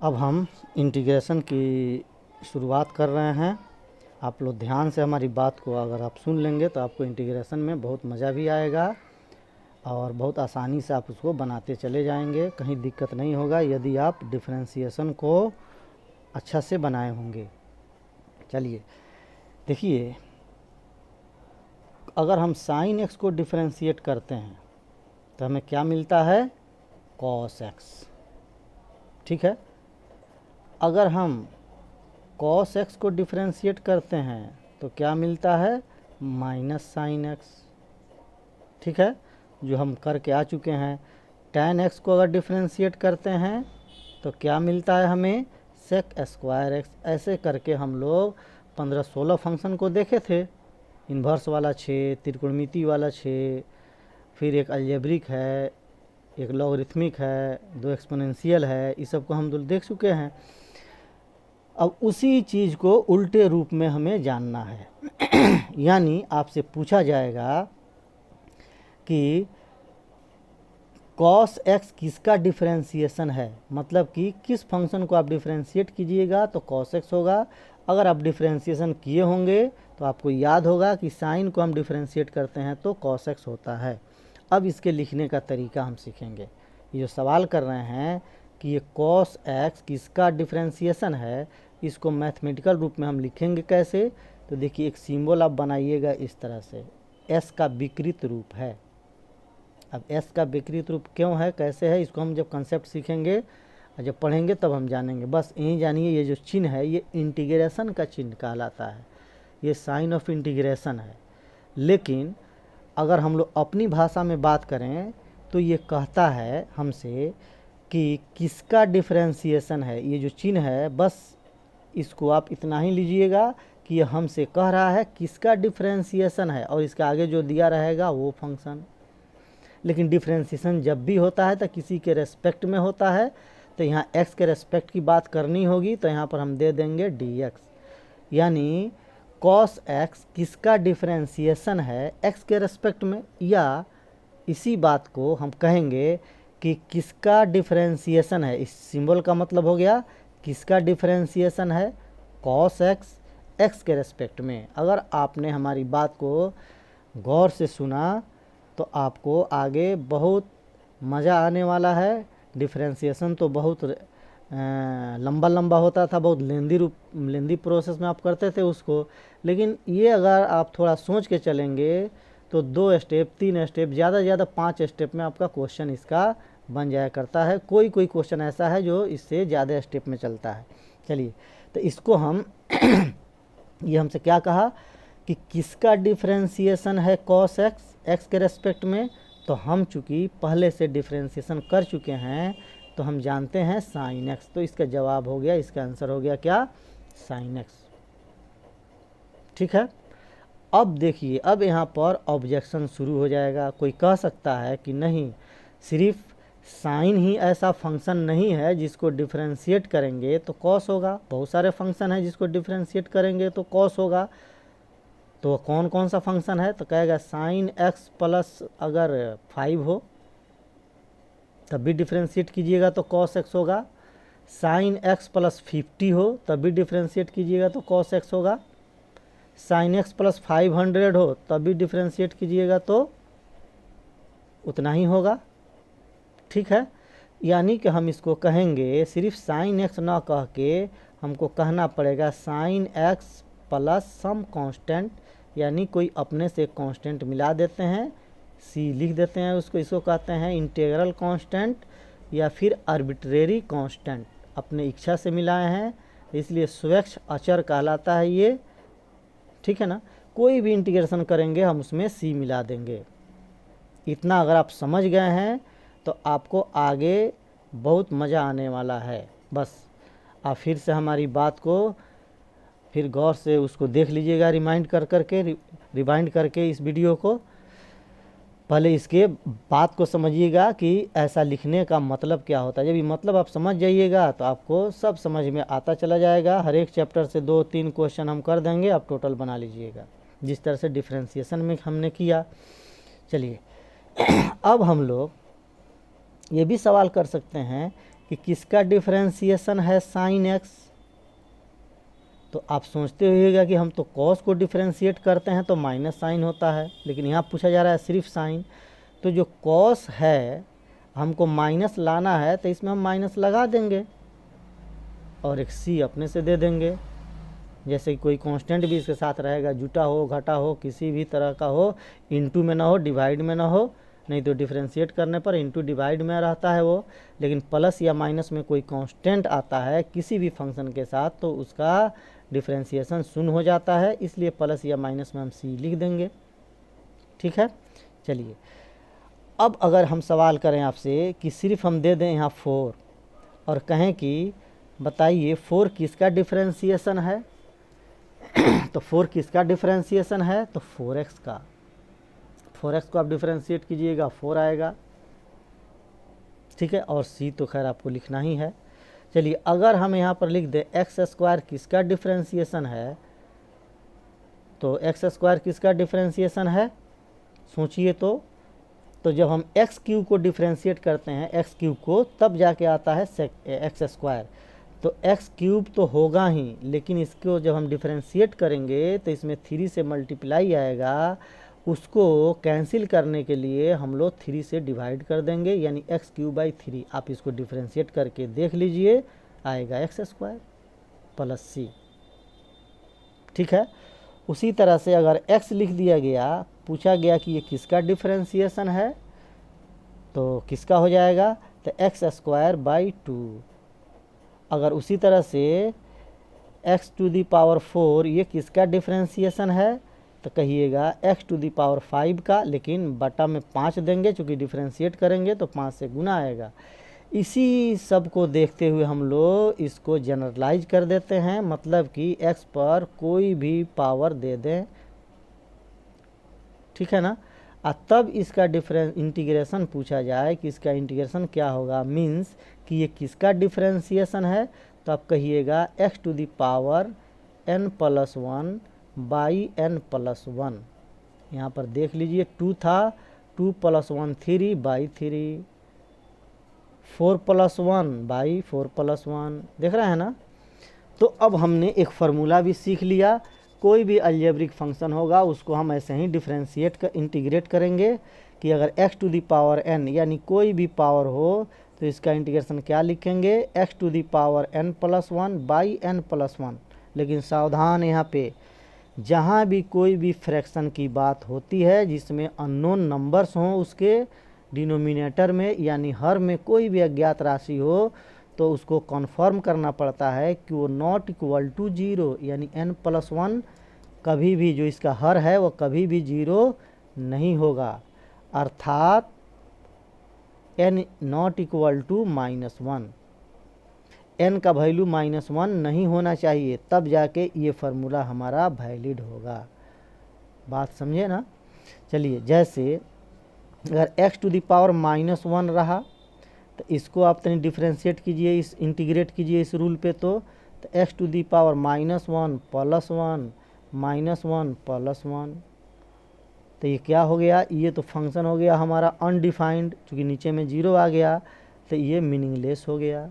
अब हम इंटीग्रेशन की शुरुआत कर रहे हैं। आप लोग ध्यान से हमारी बात को अगर आप सुन लेंगे तो आपको इंटीग्रेशन में बहुत मज़ा भी आएगा और बहुत आसानी से आप उसको बनाते चले जाएंगे, कहीं दिक्कत नहीं होगा यदि आप डिफरेंशिएशन को अच्छा से बनाए होंगे। चलिए देखिए, अगर हम साइन एक्स को डिफरेंशिएट करते हैं तो हमें क्या मिलता है? Cos x. ठीक है। अगर हम कॉस एक्स को डिफरेंशिएट करते हैं तो क्या मिलता है? Minus sine x. ठीक है, जो हम करके आ चुके हैं। tan एक्स को अगर डिफरेंशिएट करते हैं तो क्या मिलता है हमें? Sec square x. ऐसे करके हम लोग 15-16 फंक्शन को देखे थे। इन्वर्स वाला 6, त्रिकोणमिति वाला 6, फिर एक अलजेब्रिक है, एक लॉगरिथमिक है, 2 एक्सपोनेंशियल है, इस सब को हम लोग देख चुके हैं। अब उसी चीज़ को उल्टे रूप में हमें जानना है यानी आपसे पूछा जाएगा कि cos x किसका डिफरेंशिएशन है, मतलब कि किस फंक्शन को आप डिफरेंशिएट कीजिएगा तो cos x होगा। अगर आप डिफरेंशिएशन किए होंगे तो आपको याद होगा कि साइन को हम डिफरेंशिएट करते हैं तो cos x होता है। अब इसके लिखने का तरीका हम सीखेंगे। ये जो सवाल कर रहे हैं कि ये cos x किसका डिफरेंशिएशन है, इसको मैथमेटिकल रूप में हम लिखेंगे कैसे? तो देखिए, एक सिंबल आप बनाइएगा इस तरह से, s का विकृत रूप है। अब s का विकृत रूप क्यों है, कैसे है, इसको हम जब कंसेप्ट सीखेंगे और जब पढ़ेंगे तब हम जानेंगे। बस यही जानिए, ये जो चिन्ह है ये इंटीग्रेशन का चिन्ह कहलाता है, ये साइन ऑफ इंटीग्रेशन है। लेकिन अगर हम लोग अपनी भाषा में बात करें तो ये कहता है हमसे कि किसका डिफरेंशिएशन है। ये जो चिन्ह है बस इसको आप इतना ही लीजिएगा कि ये हमसे कह रहा है किसका डिफरेंशिएशन है, और इसके आगे जो दिया रहेगा वो फंक्शन। लेकिन डिफरेंशिएशन जब भी होता है तो किसी के रेस्पेक्ट में होता है, तो यहाँ x के रेस्पेक्ट की बात करनी होगी तो यहाँ पर हम दे देंगे dx, यानी cos x किसका डिफरेंशिएशन है x के रेस्पेक्ट में, या इसी बात को हम कहेंगे कि किसका डिफरेंशिएशन है। इस सिंबल का मतलब हो गया किसका डिफरेंशिएशन है, cos x x के रेस्पेक्ट में। अगर आपने हमारी बात को गौर से सुना तो आपको आगे बहुत मज़ा आने वाला है। डिफरेंशिएशन तो बहुत लंबा लंबा होता था, बहुत लेंदी प्रोसेस में आप करते थे उसको, लेकिन ये अगर आप थोड़ा सोच के चलेंगे तो 2 स्टेप 3 स्टेप ज़्यादा से ज़्यादा 5 स्टेप में आपका क्वेश्चन इसका बन जाया करता है। कोई क्वेश्चन ऐसा है जो इससे ज़्यादा स्टेप में चलता है। चलिए, तो इसको हम ये हमसे क्या कहा कि किसका डिफरेंशिएशन है cos x x के रेस्पेक्ट में, तो हम चूँकि पहले से डिफरेंशिएशन कर चुके हैं तो हम जानते हैं sin x, तो इसका जवाब हो गया, इसका आंसर हो गया क्या? sin x। ठीक है। अब देखिए, अब यहाँ पर ऑब्जेक्शन शुरू हो जाएगा। कोई कह सकता है कि नहीं, सिर्फ साइन ही ऐसा फंक्शन नहीं है जिसको डिफरेंशिएट करेंगे तो cos होगा, बहुत सारे फंक्शन हैं जिसको डिफरेंशिएट करेंगे तो cos होगा। तो कौन कौन सा फंक्शन है? तो कहेगा साइन एक्स प्लस अगर 5 हो तब भी डिफरेंशिएट कीजिएगा तो cos x होगा। साइन एक्स प्लस 50 हो तब भी डिफरेंशिएट कीजिएगा तो cos x होगा। साइन एक्स प्लस 500 हो तब भी डिफरेंशिएट कीजिएगा तो उतना ही होगा। ठीक है, यानी कि हम इसको कहेंगे सिर्फ साइन एक्स ना कह के हमको कहना पड़ेगा sin x plus some constant, यानी कोई अपने से कांस्टेंट मिला देते हैं, सी लिख देते हैं उसको, इसको कहते हैं इंटीग्रल कांस्टेंट या फिर आर्बिट्रेरी कांस्टेंट, अपने इच्छा से मिलाए हैं इसलिए स्वेच्छ अचर कहलाता है ये। ठीक है ना, कोई भी इंटीग्रेशन करेंगे हम उसमें सी मिला देंगे। इतना अगर आप समझ गए हैं तो आपको आगे बहुत मज़ा आने वाला है। बस आप फिर से हमारी बात को फिर गौर से उसको देख लीजिएगा, रिवाइंड करके इस वीडियो को। पहले इसके बात को समझिएगा कि ऐसा लिखने का मतलब क्या होता है। जब ये मतलब आप समझ जाइएगा तो आपको सब समझ में आता चला जाएगा। हर एक चैप्टर से 2-3 क्वेश्चन हम कर देंगे, आप टोटल बना लीजिएगा जिस तरह से डिफरेंशिएशन में हमने किया। चलिए अब हम लोग ये भी सवाल कर सकते हैं कि कि किसका डिफरेंशिएशन है साइन एक्स। तो आप सोचते होइएगा कि हम तो कॉस को डिफरेंशिएट करते हैं तो माइनस साइन होता है, लेकिन यहाँ पूछा जा रहा है सिर्फ साइन। तो जो कॉस है हमको माइनस लाना है तो इसमें हम माइनस लगा देंगे और एक सी अपने से दे देंगे। जैसे कोई कांस्टेंट भी इसके साथ रहेगा, जुटा हो घटा हो किसी भी तरह का हो, इनटू में ना हो डिवाइड में ना हो, नहीं तो डिफरेंशिएट करने पर इनटू डिवाइड में रहता है वो। लेकिन प्लस या माइनस में कोई कांस्टेंट आता है किसी भी फंक्शन के साथ तो उसका डिफरेंशिएशन शून्य हो जाता है, इसलिए प्लस या माइनस में हम सी लिख देंगे। ठीक है, चलिए अब अगर हम सवाल करें आपसे कि सिर्फ हम दे दें यहाँ 4 और कहें कि बताइए 4 किसका डिफरेंशिएशन है, तो 4 किसका डिफरेंशिएशन है, तो 4x का। 4x को आप डिफरेंशिएट कीजिएगा 4 आएगा। ठीक है, और c तो खैर आपको लिखना ही है। चलिए अगर हम यहाँ पर लिख दें एक्स स्क्वायर किसका डिफरेंशिएशन है, तो एक्स स्क्वायर किसका डिफरेंशिएशन है सोचिए। तो जब हम एक्स क्यूब को डिफरेंशिएट करते हैं एक्स क्यूब को तब जाके आता है एक्स स्क्वायर। तो एक्स क्यूब तो होगा ही, लेकिन इसको जब हम डिफरेंशिएट करेंगे तो इसमें 3 से मल्टीप्लाई आएगा, उसको कैंसिल करने के लिए हम लोग 3 से डिवाइड कर देंगे, यानी एक्स क्यूब बाई 3। आप इसको डिफरेंशिएट करके देख लीजिए, आएगा एक्स स्क्वायर प्लस सी। ठीक है, उसी तरह से अगर x लिख दिया गया, पूछा गया कि ये किसका डिफरेंशिएशन है, तो किसका हो जाएगा, तो एक्स स्क्वायर बाई 2। अगर उसी तरह से x टू दी पावर 4 ये किसका डिफरेंशिएशन है, तो कहिएगा x टू दी पावर 5 का, लेकिन बटा में 5 देंगे क्योंकि डिफरेंशिएट करेंगे तो 5 से गुना आएगा। इसी सब को देखते हुए हम लोग इसको जनरलाइज कर देते हैं, मतलब कि x पर कोई भी पावर दे दें। ठीक है ना, तब इसका इंटीग्रेशन पूछा जाए कि इसका इंटीग्रेशन क्या होगा, मीन्स कि ये किसका डिफरेंशिएशन है, तो आप कहिएगा x to the power n plus 1 by n plus 1। यहाँ पर देख लीजिए 2 था, 2 plus 1 3 by 3, 4 plus 1 by 4 plus 1, देख रहे हैं ना। तो अब हमने एक फार्मूला भी सीख लिया, कोई भी अलजेब्रिक फंक्शन होगा उसको हम ऐसे ही डिफरेंशिएट कर इंटीग्रेट करेंगे कि अगर x to the power n यानी कोई भी पावर हो तो इसका इंटीग्रेशन क्या लिखेंगे, x to the power n plus 1 by n plus 1। लेकिन सावधान, यहाँ पे जहाँ भी कोई भी फ्रैक्शन की बात होती है जिसमें अननोन नंबर्स हों उसके डिनोमिनेटर में, यानी हर में कोई भी अज्ञात राशि हो, तो उसको कन्फर्म करना पड़ता है कि वो नॉट इक्वल टू 0, यानी n प्लस 1 कभी भी जो इसका हर है वो कभी भी 0 नहीं होगा, अर्थात n not equal to -1। n का वैल्यू -1 नहीं होना चाहिए, तब जाके ये फार्मूला हमारा वैलिड होगा। बात समझे ना। चलिए जैसे अगर x टू दी पावर -1 रहा तो इसको आप तनी डिफरेंशिएट कीजिए, इस इंटीग्रेट कीजिए इस रूल पे, तो x to the power -1 plus 1 -1 plus 1, तो ये क्या हो गया, ये तो फंक्शन हो गया हमारा अनडिफाइंड, चूँकि नीचे में 0 आ गया तो ये मीनिंगलेस हो गया।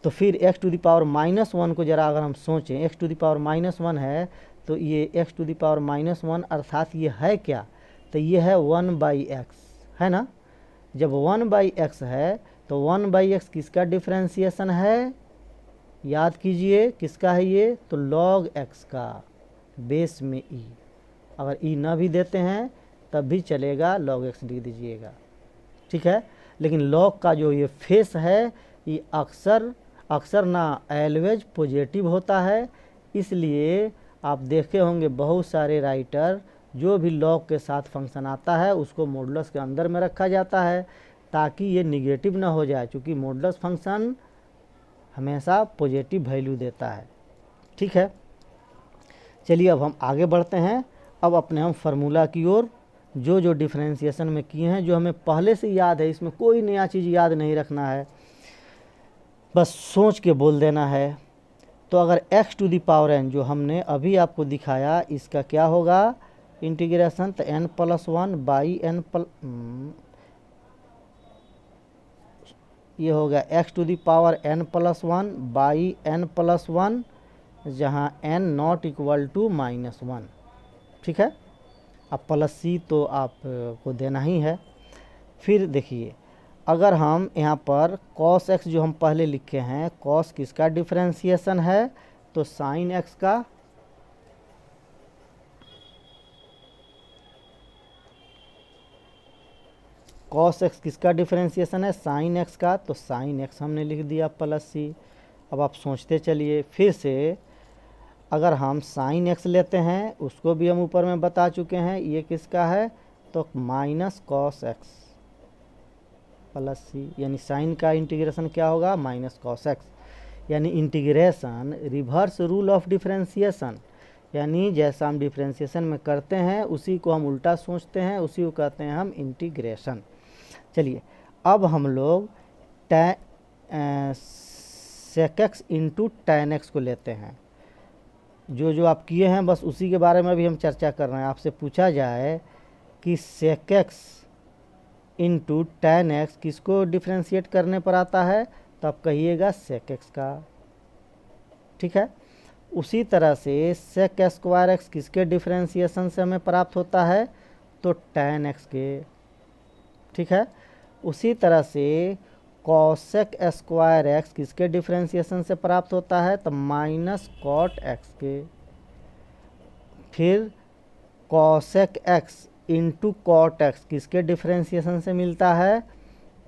तो फिर x टू दी पावर -1 को ज़रा अगर हम सोचें, x टू दी पावर -1 है तो ये x टू दी पावर -1 अर्थात ये है क्या, तो ये है 1/x, है ना। जब 1/x है तो 1/x किसका डिफरेंशिएशन है, याद कीजिए किसका है ये, तो log x का, बेस में e। अगर e ना भी देते हैं तब भी चलेगा, log x लिख दीजिएगा। ठीक है, लेकिन log का जो ये फेस है ये अक्सर ना ऑलवेज पॉजिटिव होता है, इसलिए आप देखे होंगे बहुत सारे राइटर जो भी लॉग के साथ फंक्शन आता है उसको मॉडुलस के अंदर में रखा जाता है ताकि ये निगेटिव ना हो जाए, क्योंकि मॉडुलस फंक्शन हमेशा पॉजिटिव वैल्यू देता है। ठीक है, चलिए अब हम आगे बढ़ते हैं। अब अपने हम फार्मूला की ओर, जो डिफरेंशिएशन में किए हैं जो हमें पहले से याद है, इसमें कोई नया चीज़ याद नहीं रखना है, बस सोच के बोल देना है। तो अगर x to the power n जो हमने अभी आपको दिखाया इसका क्या होगा इंटीग्रेशन, तो n+1 बाई n ये हो गया x to the power n plus one by n plus one, जहाँ n नॉट इक्वल टू -1। ठीक है, अब प्लस c तो आपको देना ही है। फिर देखिए, अगर हम यहाँ पर cos x जो हम पहले लिखे हैं, cos किसका डिफ्रेंसिएशन है, तो sin x का, cos x किसका डिफ्रेंसिएशन है, sin x का, तो sin x हमने लिख दिया प्लस c। अब आप सोचते चलिए फिर से, अगर हम sin x लेते हैं, उसको भी हम ऊपर में बता चुके हैं, ये किसका है, तो minus cos x plus c, यानी sin का इंटीग्रेशन क्या होगा, माइनस cos x, यानी integration reverse rule of differentiation, यानी जैसा हम डिफ्रेंसिएशन में करते हैं उसी को हम उल्टा सोचते हैं, उसी को कहते हैं हम इंटीग्रेशन। चलिए, अब हम लोग sec x into tan x को लेते हैं। जो आप किए हैं बस उसी के बारे में भी हम चर्चा कर रहे हैं। आपसे पूछा जाए कि sec x into tan x किसको डिफ्रेंशिएट करने पर आता है, तो आप कहिएगा sec x का। ठीक है, उसी तरह से sec स्क्वायर x किसके डिफ्रेंशिएशन से हमें प्राप्त होता है, तो tan x के। ठीक है, उसी तरह से cosec स्क्वायर x किसके डिफ्रेंशिएशन से प्राप्त होता है, तो माइनस cot x के। फिर cosec x into cot x किसके डिफ्रेंशिएशन से मिलता है,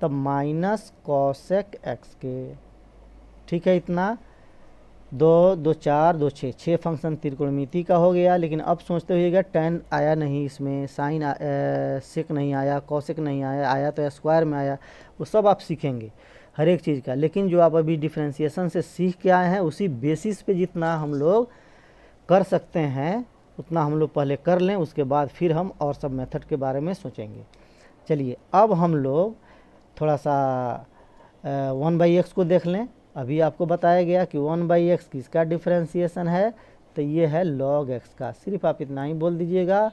तो माइनस cosec x के। ठीक है, इतना 2 2 4 2 6 6 फंक्शन त्रिकोणमिति का हो गया। लेकिन अब सोचते हुएगा tan आया नहीं, इसमें साइन सेक नहीं आया, कॉसेक नहीं आया, आया तो स्क्वायर में आया। वो सब आप सीखेंगे हर एक चीज़ का। लेकिन जो आप अभी डिफ्रेंशिएशन से सीख के आए हैं उसी बेसिस पे जितना हम लोग कर सकते हैं उतना हम लोग पहले कर लें, उसके बाद फिर हम और सब मेथड के बारे में सोचेंगे। चलिए, अब हम लोग थोड़ा सा 1/x को देख लें। अभी आपको बताया गया कि 1/x किसका डिफ्रेंशिएशन है, तो ये है log x का। सिर्फ आप इतना ही बोल दीजिएगा,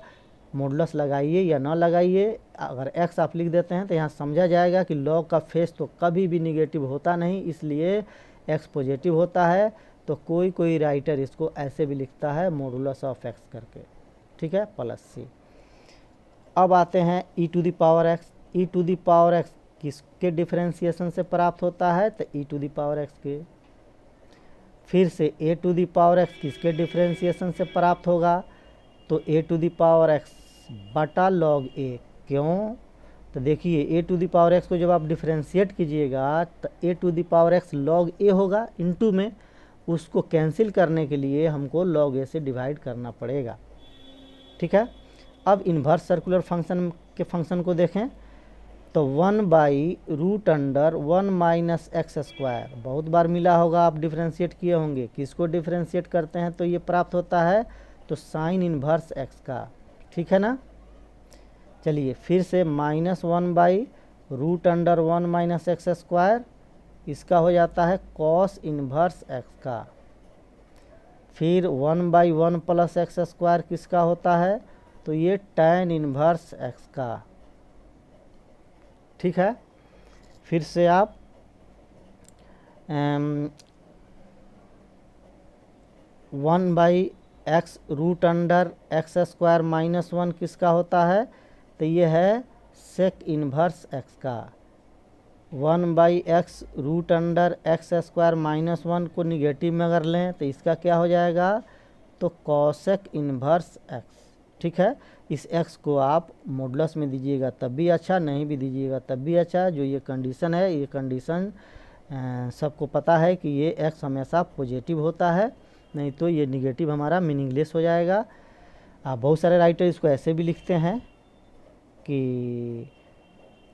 मॉडुलस लगाइए या ना लगाइए। अगर x आप लिख देते हैं तो यहाँ समझा जाएगा कि log का फेस तो कभी भी निगेटिव होता नहीं, इसलिए x पॉजिटिव होता है। तो कोई राइटर इसको ऐसे भी लिखता है मॉडुलस ऑफ x करके। ठीक है, प्लस c। अब आते हैं e to the power x। e to the power x किसके डिफ्रेंशिएशन से प्राप्त होता है, तो e to the power x के। फिर से a to the power x किसके डिफ्रेंशिएशन से प्राप्त होगा, तो a to the power x बटा log a। क्यों, तो देखिए a to the power x को जब आप डिफ्रेंशिएट कीजिएगा तो a to the power x log a होगा, इनटू में उसको कैंसिल करने के लिए हमको log a से डिवाइड करना पड़ेगा। ठीक है, अब इन्वर्स सर्कुलर फंक्शन के फंक्शन को देखें तो 1/√1 माइनस एक्स स्क्वायर बहुत बार मिला होगा, आप डिफ्रेंशिएट किए होंगे। किसको डिफ्रेंशिएट करते हैं तो ये प्राप्त होता है, तो साइन इन्वर्स एक्स का। ठीक है ना। चलिए, फिर से -1/√1 माइनस एक्स स्क्वायर, इसका हो जाता है कॉस इन्वर्स एक्स का। फिर 1/1 प्लस एक्स स्क्वायर किसका होता है, तो ये tan इन्वर्स एक्स का। ठीक है, फिर से आप 1/x√x स्क्वायर -1 किसका होता है, तो ये है सेक इन्वर्स एक्स का। 1/x√x स्क्वायर -1 को निगेटिव में अगर लें तो इसका क्या हो जाएगा, तो कॉसेक इन्वर्स एक्स। ठीक है, इस x को आप मॉडुलस में दीजिएगा तब भी अच्छा, नहीं भी दीजिएगा तब भी अच्छा। जो ये कंडीशन है, ये कंडीशन सबको पता है कि ये x हमेशा पॉजिटिव होता है, नहीं तो ये निगेटिव हमारा मीनिंगलेस हो जाएगा। बहुत सारे राइटर इसको ऐसे भी लिखते हैं कि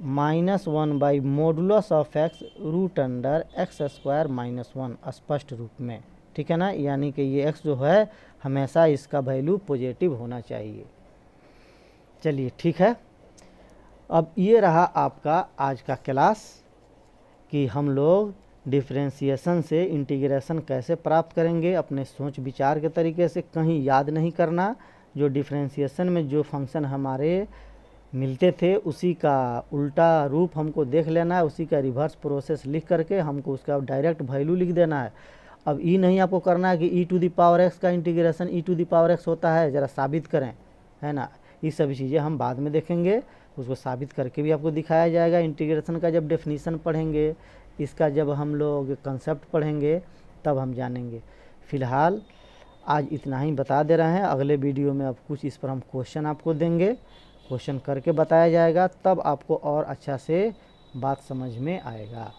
-1 मॉडुलस ऑफ x√x स्क्वायर -1 स्पष्ट रूप में। ठीक है ना, यानी कि ये x जो है हमेशा इसका वैल्यू पॉजिटिव होना चाहिए। चलिए, ठीक है, अब ये रहा आपका आज का क्लास कि हम लोग डिफ्रेंशिएशन से इंटीग्रेशन कैसे प्राप्त करेंगे अपने सोच विचार के तरीके से। कहीं याद नहीं करना, जो डिफ्रेंशिएशन में जो फंक्शन हमारे मिलते थे उसी का उल्टा रूप हमको देख लेना है, उसी का रिवर्स प्रोसेस लिख करके हमको उसका डायरेक्ट वैल्यू लिख देना है। अब ई नहीं आपको करना है कि e to the power x का integration e to the power x होता है, ज़रा साबित करें, है ना। ये सभी चीज़ें हम बाद में देखेंगे, उसको साबित करके भी आपको दिखाया जाएगा। इंटीग्रेशन का जब डेफिनीशन पढ़ेंगे, इसका जब हम लोग कंसेप्ट पढ़ेंगे तब हम जानेंगे। फ़िलहाल आज इतना ही बता दे रहे हैं, अगले वीडियो में अब कुछ इस पर हम क्वेश्चन आपको देंगे, क्वेश्चन करके बताया जाएगा, तब आपको और अच्छा से बात समझ में आएगा।